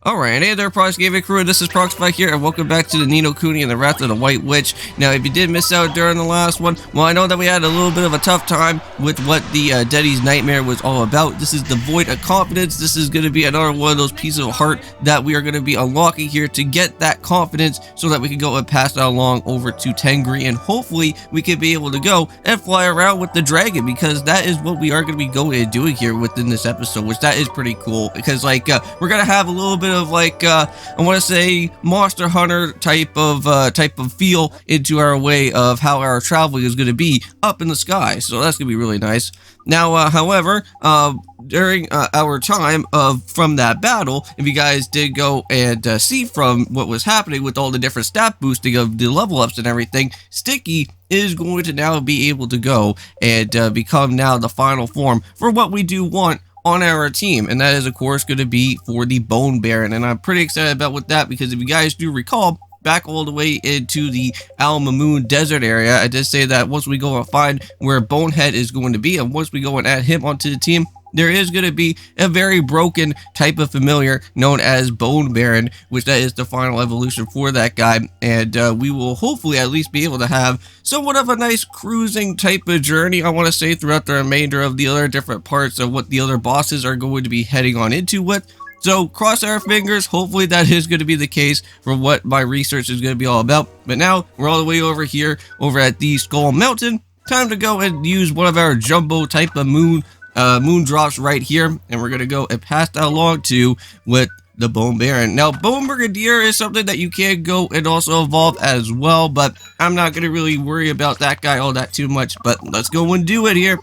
Alright, hey there, Prox Gaming Crew, this is Proxify here, and welcome back to the Ni No Kuni and the Wrath of the White Witch. Now, if you did miss out during the last one, well, I know that we had a little bit of a tough time with what the Denny's Nightmare was all about. This is the Void of Confidence. This is going to be another one of those pieces of heart that we are going to be unlocking here to get that confidence so that we can go and pass that along over to Tengri, and hopefully we can be able to go and fly around with the dragon, because that is what we are going to be going and doing here within this episode, which that is pretty cool, because like we're going to have a little bit of like I want to say Monster Hunter type of feel into our way of how our traveling is going to be up in the sky, so that's going to be really nice. Now, however, during our time from that battle, if you guys did go and see from what was happening with all the different stat boosting of the level ups and everything, Sticky is going to now be able to go and become now the final form for what we do want on our team, and that is of course going to be for the Bone Baron, and I'm pretty excited about with that, because if you guys do recall, back all the way into the Al Mamoon desert area, I did say that once we go and find where Bonehead is going to be, and once we go and add him onto the team, there is going to be a very broken type of familiar known as Bone Baron, which that is the final evolution for that guy, and we will hopefully at least be able to have somewhat of a nice cruising type of journey, I want to say, throughout the remainder of the other different parts of what the other bosses are going to be heading on into with. So cross our fingers, hopefully that is going to be the case for what my research is going to be all about. But now we're all the way over here, over at the Skull Mountain. Time to go and use one of our jumbo type of moon drops right here, and we're going to go and pass that along to with the Bone Baron. Now, Bone Brigadier is something that you can go and also evolve as well, but I'm not going to really worry about that guy all that too much, but let's go and do it here.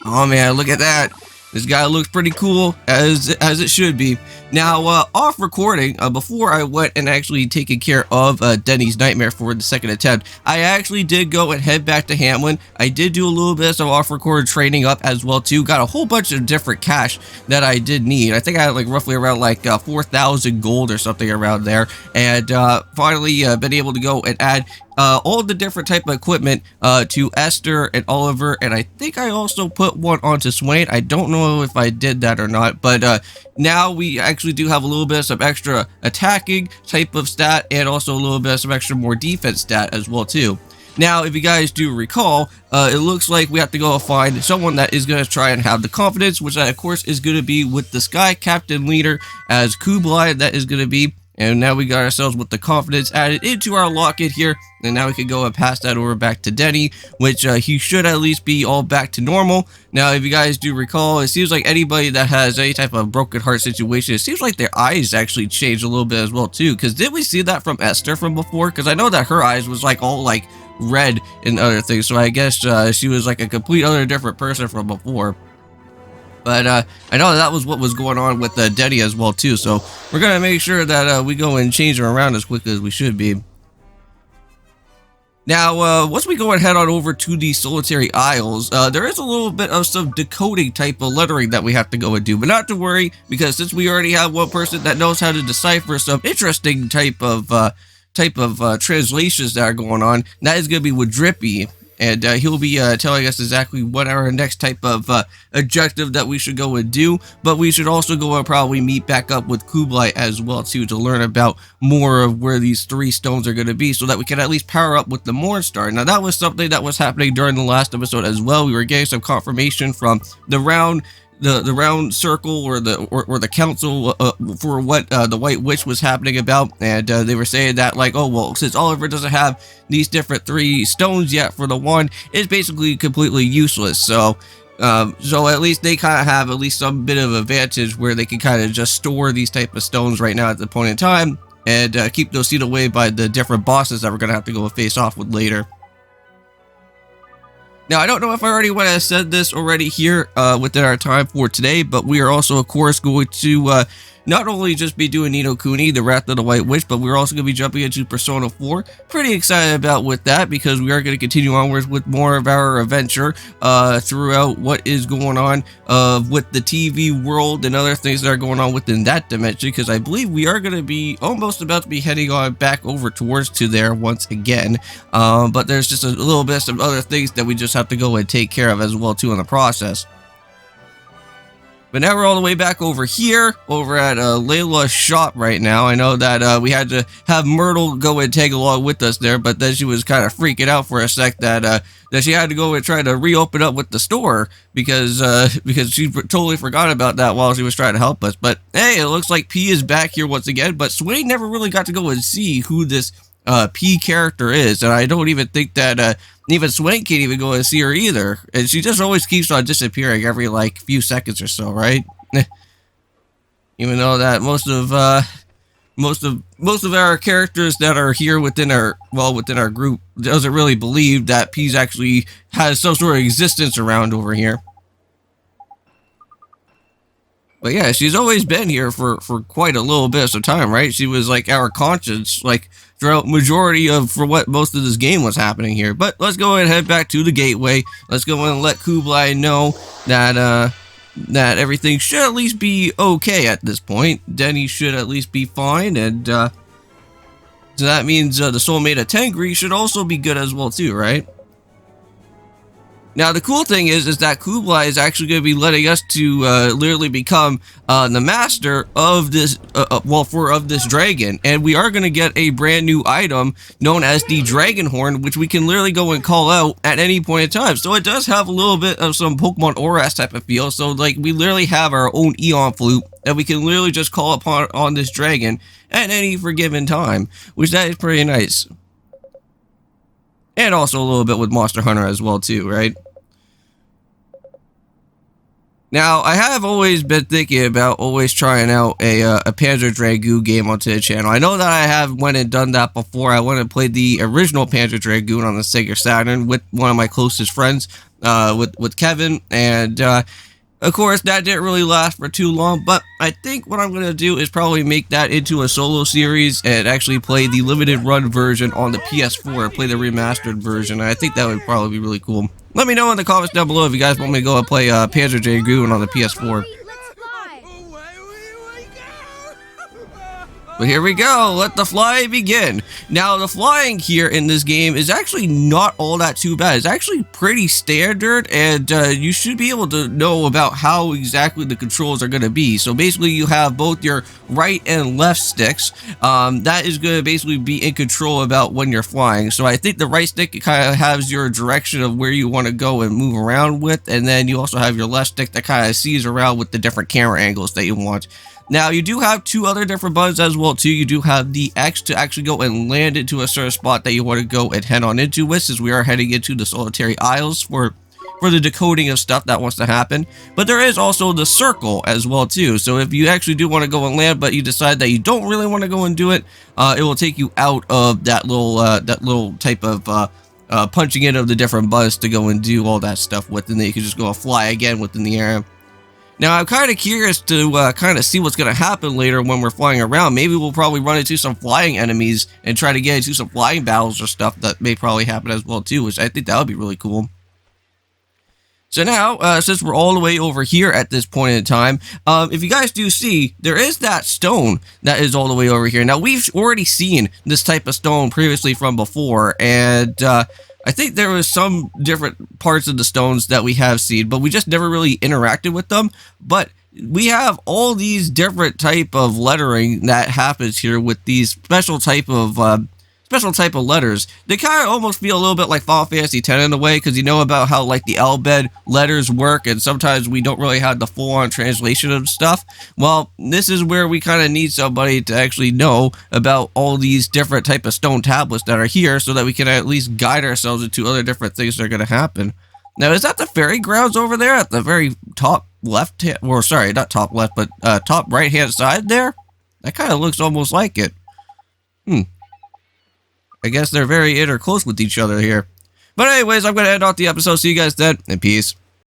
Oh man, look at that. This guy looks pretty cool, as it should be. Now, off recording, before I went and actually taken care of Denny's Nightmare for the second attempt, I actually did go and head back to Hamlin. I did do a little bit of off-record training up as well, too. Got a whole bunch of different cash that I did need. I think I had like roughly around like 4,000 gold or something around there. And finally been able to go and add all the different type of equipment to Esther and Oliver, and I think I also put one onto Swain. I don't know if I did that or not, but now we actually do have a little bit of some extra attacking type of stat, and also a little bit of some extra more defense stat as well too. Now, if you guys do recall, it looks like we have to go and find someone that is going to try and have the confidence, which of course is going to be with the Sky Captain Leader as Kublai. That is going to be. And now we got ourselves with the confidence added into our locket here, and now we can go and pass that over back to Denny, which he should at least be all back to normal. Now, if you guys do recall, it seems like anybody that has any type of broken heart situation, it seems like their eyes actually changed a little bit as well too, because did we see that from Esther from before? Because I know that her eyes was like all like red and other things, so I guess she was like a complete other different person from before. But I know that was what was going on with Denny as well too, so we're going to make sure that we go and change her around as quickly as we should be. Now, once we go and head on over to the Solitary Isles, there is a little bit of some decoding type of lettering that we have to go and do, but not to worry, because since we already have one person that knows how to decipher some interesting type of translations that are going on, that is going to be with Drippy. And he'll be telling us exactly what our next type of objective that we should go and do. But we should also go and probably meet back up with Kublai as well too, to learn about more of where these 3 stones are going to be, so that we can at least power up with the Mornstar. Now, that was something that was happening during the last episode as well. We were getting some confirmation from the round circle or the council for what the White Witch was happening about, and they were saying that like, oh well, since Oliver doesn't have these different 3 stones yet for the one, it's basically completely useless. So at least they kind of have at least some bit of advantage where they can kind of just store these type of stones right now at the point in time, and keep those sealed away by the different bosses that we're gonna have to go and face off with later. Now, I don't know if I already went and said this already here within our time for today, but we are also, of course, going to not only just be doing Ni No Kuni, the Wrath of the White Witch, but we're also going to be jumping into Persona 4. Pretty excited about with that, because we are going to continue onwards with more of our adventure throughout what is going on with the TV world and other things that are going on within that dimension, because I believe we are going to be almost about to be heading on back over towards to there once again. But there's just a little bit of other things that we just have to go and take care of as well too in the process. But now we're all the way back over here, over at Layla's shop right now. I know that we had to have Myrtle go and tag along with us there, but then she was kind of freaking out for a sec that she had to go and try to reopen up with the store because she totally forgot about that while she was trying to help us. But hey, it looks like P is back here once again, but Sway never really got to go and see who this P character is, and I don't even think that even Swank can't even go and see her either, and she just always keeps on disappearing every like few seconds or so, right? Even though that most of our characters that are here within our group doesn't really believe that P's actually has some sort of existence around over here. But yeah, she's always been here for quite a little bit of time, right? She was like our conscience, like throughout majority of for what most of this game was happening here. But let's go ahead and head back to the gateway. Let's go and let Kublai know that that everything should at least be okay at this point. Denny should at least be fine, and so that means the soulmate of Tengri should also be good as well too, right? Now, the cool thing is that Kublai is actually going to be letting us to literally become the master of this, of this dragon. And we are going to get a brand new item known as the Dragon Horn, which we can literally go and call out at any point in time. So it does have a little bit of some Pokemon Auras type of feel. So, like, we literally have our own Eon Flute that we can literally just call upon on this dragon at any forgiven time, which that is pretty nice. And also a little bit with Monster Hunter as well, too, right? Now, I have always been thinking about always trying out a Panzer Dragoon game onto the channel. I know that I have went and done that before. I went and played the original Panzer Dragoon on the Sega Saturn with one of my closest friends, with Kevin, and of course, that didn't really last for too long, but I think what I'm going to do is probably make that into a solo series and actually play the limited run version on the PS4, play the remastered version. I think that would probably be really cool. Let me know in the comments down below if you guys want me to go and play Panzer Dragoon on the PS4. But here we go, let the fly begin. Now, the flying here in this game is actually not all that too bad. It's actually pretty standard, and you should be able to know about how exactly the controls are going to be. So basically, you have both your right and left sticks. That is going to basically be in control about when you're flying. So I think the right stick kind of has your direction of where you want to go and move around with, and then you also have your left stick that kind of sees around with the different camera angles that you want. Now, you do have two other different buttons as well, too. You do have the X to actually go and land into a certain spot that you want to go and head on into with, since we are heading into the Solitary Isles for the decoding of stuff that wants to happen. But there is also the circle as well, too. So if you actually do want to go and land, but you decide that you don't really want to go and do it, it will take you out of that little type of punching in of the different buttons to go and do all that stuff with, and then you can just go and fly again within the air. Now, I'm kind of curious to kind of see what's going to happen later when we're flying around. Maybe we'll probably run into some flying enemies and try to get into some flying battles or stuff that may probably happen as well, too, which I think that would be really cool. So now, since we're all the way over here at this point in time, if you guys do see, there is that stone that is all the way over here. Now, we've already seen this type of stone previously from before, and I think there was some different parts of the stones that we have seen, but we just never really interacted with them. But we have all these different type of lettering that happens here with these special type of letters. They kind of almost feel a little bit like Final Fantasy X in a way, because you know about how like the Albed letters work, and sometimes we don't really have the full-on translation of stuff. Well, this is where we kind of need somebody to actually know about all these different type of stone tablets that are here, so that we can at least guide ourselves into other different things that are going to happen. Now, is that the fairy grounds over there at the very top left hand, or sorry, not top left, but top right hand side there? That kind of looks almost like it. I guess they're very interclose with each other here. But anyways, I'm going to end off the episode. See you guys then, and peace.